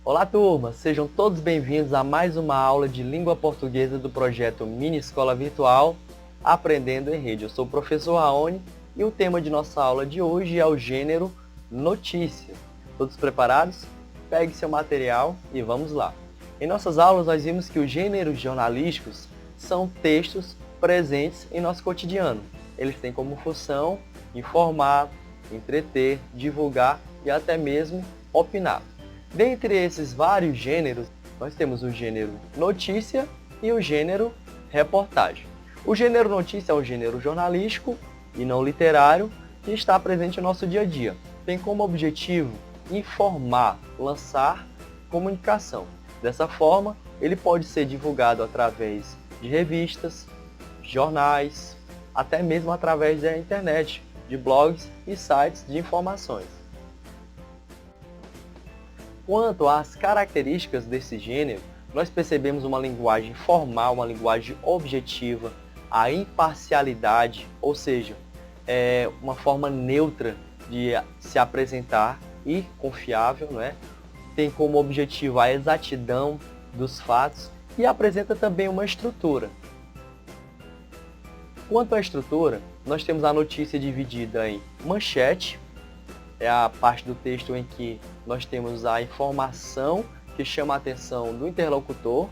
Olá, turma! Sejam todos bem-vindos a mais uma aula de língua portuguesa do projeto Mini Escola Virtual Aprendendo em Rede. Eu sou o professor Raoni e o tema de nossa aula de hoje é o gênero notícia. Todos preparados? Pegue seu material e vamos lá! Em nossas aulas, nós vimos que os gêneros jornalísticos são textos presentes em nosso cotidiano. Eles têm como função informar, entreter, divulgar e até mesmo opinar. Dentre esses vários gêneros, nós temos o gênero notícia e o gênero reportagem. O gênero notícia é um gênero jornalístico e não literário que está presente no nosso dia a dia. Tem como objetivo informar, lançar comunicação. Dessa forma, ele pode ser divulgado através de revistas, jornais, até mesmo através da internet, de blogs e sites de informações. Quanto às características desse gênero, nós percebemos uma linguagem formal, uma linguagem objetiva, a imparcialidade, ou seja, uma forma neutra de se apresentar e confiável, não é? Tem como objetivo a exatidão dos fatos e apresenta também uma estrutura. Quanto à estrutura, nós temos a notícia dividida em manchete, é a parte do texto em que nós temos a informação que chama a atenção do interlocutor.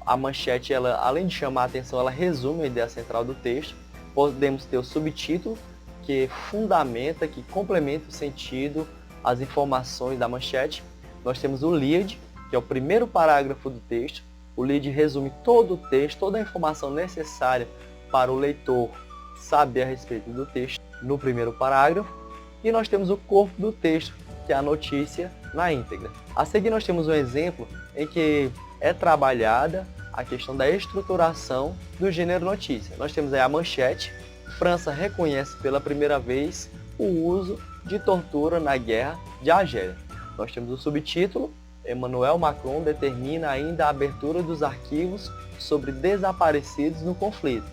A manchete, ela, além de chamar a atenção, ela resume a ideia central do texto. Podemos ter o subtítulo, que fundamenta, que complementa o sentido, as informações da manchete. Nós temos o lead, que é o primeiro parágrafo do texto. O lead resume todo o texto, toda a informação necessária para o leitor saber a respeito do texto no primeiro parágrafo. E nós temos o corpo do texto, que é a notícia na íntegra. A seguir nós temos um exemplo em que é trabalhada a questão da estruturação do gênero notícia. Nós temos aí a manchete: França reconhece pela primeira vez o uso de tortura na guerra de Argélia. Nós temos o subtítulo: Emmanuel Macron determina ainda a abertura dos arquivos sobre desaparecidos no conflito.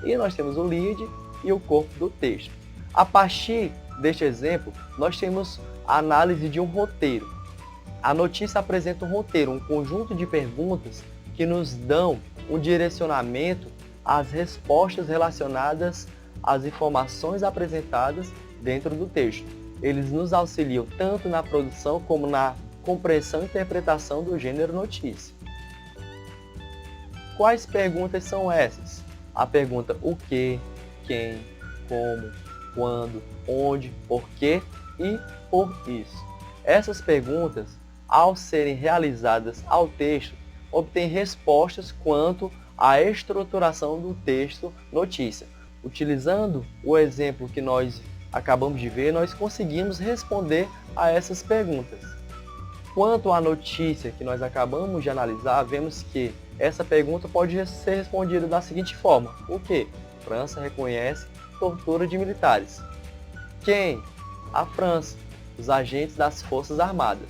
E nós temos o lead e o corpo do texto. A partir deste exemplo, nós temos a análise de um roteiro. A notícia apresenta um roteiro, um conjunto de perguntas que nos dão um direcionamento às respostas relacionadas às informações apresentadas dentro do texto. Eles nos auxiliam tanto na produção como na compreensão e interpretação do gênero notícia. Quais perguntas são essas? A pergunta o que, quem, como, quando, onde, porquê e por isso. Essas perguntas, ao serem realizadas ao texto, obtêm respostas quanto à estruturação do texto notícia. Utilizando o exemplo que nós acabamos de ver, nós conseguimos responder a essas perguntas. Quanto à notícia que nós acabamos de analisar, vemos que essa pergunta pode ser respondida da seguinte forma: o que? França reconhece tortura de militares. Quem? A França, os agentes das Forças Armadas.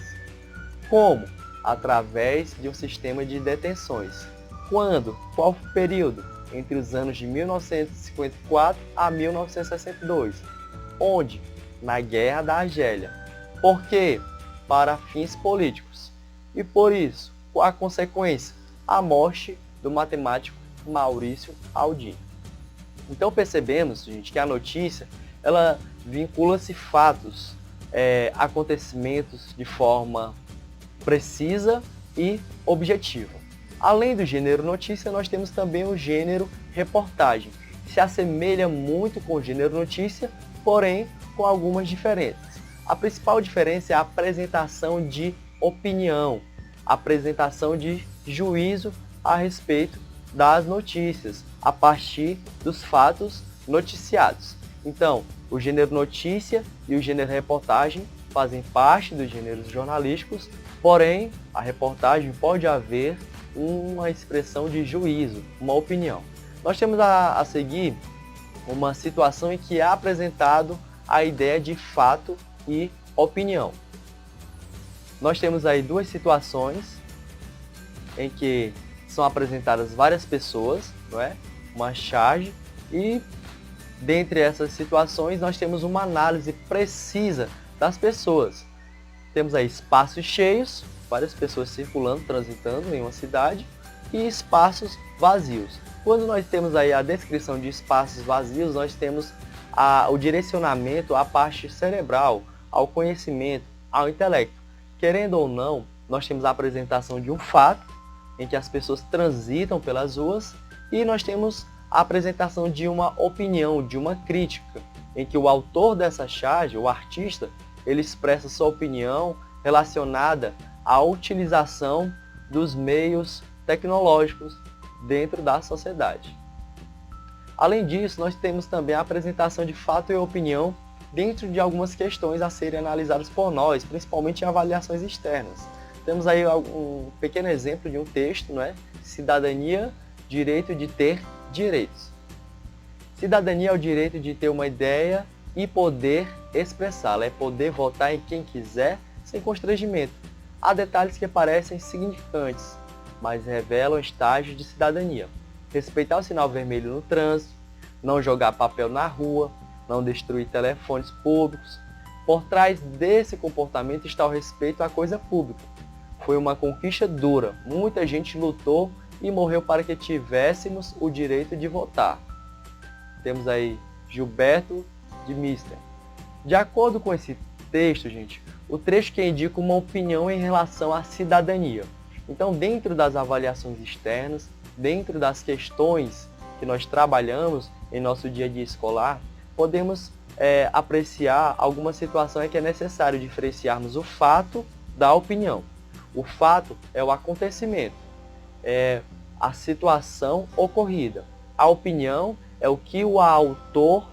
Como? Através de um sistema de detenções. Quando? Qual período? Entre os anos de 1954 a 1962. Onde? Na Guerra da Argélia. Por quê? Para fins políticos. E por isso, qual a consequência? A morte do matemático Maurício Aldin. Então percebemos, gente, que a notícia ela vincula-se fatos, acontecimentos de forma precisa e objetiva. Além do gênero notícia, nós temos também o gênero reportagem. Se assemelha muito com o gênero notícia, porém com algumas diferenças. A principal diferença é a apresentação de opinião, a apresentação de juízo a respeito das notícias, a partir dos fatos noticiados. Então, o gênero notícia e o gênero reportagem fazem parte dos gêneros jornalísticos, porém, a reportagem pode haver uma expressão de juízo, uma opinião. Nós temos a seguir uma situação em que é apresentado a ideia de fato e opinião. Nós temos aí duas situações em que são apresentadas várias pessoas, não é? Uma charge, e dentre essas situações nós temos uma análise precisa das pessoas. Temos aí espaços cheios várias pessoas circulando, transitando em uma cidade, e espaços vazios. Quando nós temos aí a descrição de espaços vazios, nós temos o direcionamento à parte cerebral, ao conhecimento, ao intelecto. Querendo ou não, nós temos a apresentação de um fato, em que as pessoas transitam pelas ruas, e nós temos a apresentação de uma opinião, de uma crítica, em que o autor dessa charge, o artista, ele expressa sua opinião relacionada à utilização dos meios tecnológicos dentro da sociedade. Além disso, nós temos também a apresentação de fato e opinião dentro de algumas questões a serem analisadas por nós, principalmente em avaliações externas. Temos aí um pequeno exemplo de um texto, não é? Cidadania, direito de ter direitos. Cidadania é o direito de ter uma ideia e poder expressá-la, é poder votar em quem quiser sem constrangimento. Há detalhes que parecem insignificantes, mas revelam estágios de cidadania. Respeitar o sinal vermelho no trânsito, não jogar papel na rua, não destruir telefones públicos. Por trás desse comportamento está o respeito à coisa pública. Foi uma conquista dura, muita gente lutou e morreu para que tivéssemos o direito de votar. Temos aí Gilberto de Mister. De acordo com esse texto, gente, o trecho que indica uma opinião em relação à cidadania. Então, dentro das avaliações externas, dentro das questões que nós trabalhamos em nosso dia a dia escolar, podemos apreciar alguma situação em que é necessário diferenciarmos o fato da opinião. O fato é o acontecimento, é a situação ocorrida. A opinião é o que o autor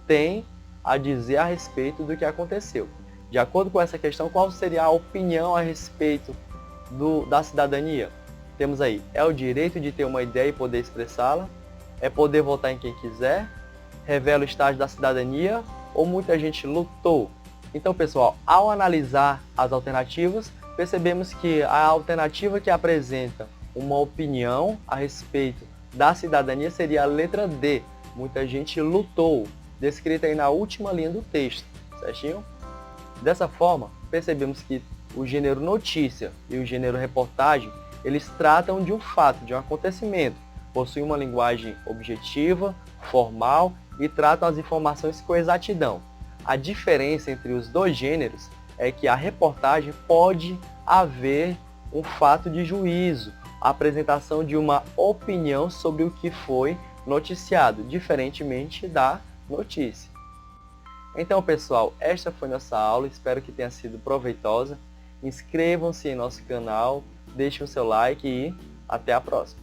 tem a dizer a respeito do que aconteceu. De acordo com essa questão, qual seria a opinião a respeito da cidadania? Temos aí, é o direito de ter uma ideia e poder expressá-la, é poder votar em quem quiser, revela o estágio da cidadania ou muita gente lutou. Então, pessoal, ao analisar as alternativas, percebemos que a alternativa que apresenta uma opinião a respeito da cidadania seria a letra D. Muita gente lutou, descrita aí na última linha do texto, certinho? Dessa forma, percebemos que o gênero notícia e o gênero reportagem, eles tratam de um fato, de um acontecimento, possuem uma linguagem objetiva, formal e tratam as informações com exatidão. A diferença entre os dois gêneros é que a reportagem pode haver um fato de juízo, a apresentação de uma opinião sobre o que foi noticiado, diferentemente da notícia. Então, pessoal, esta foi nossa aula, espero que tenha sido proveitosa. Inscrevam-se em nosso canal, deixem o seu like e até a próxima.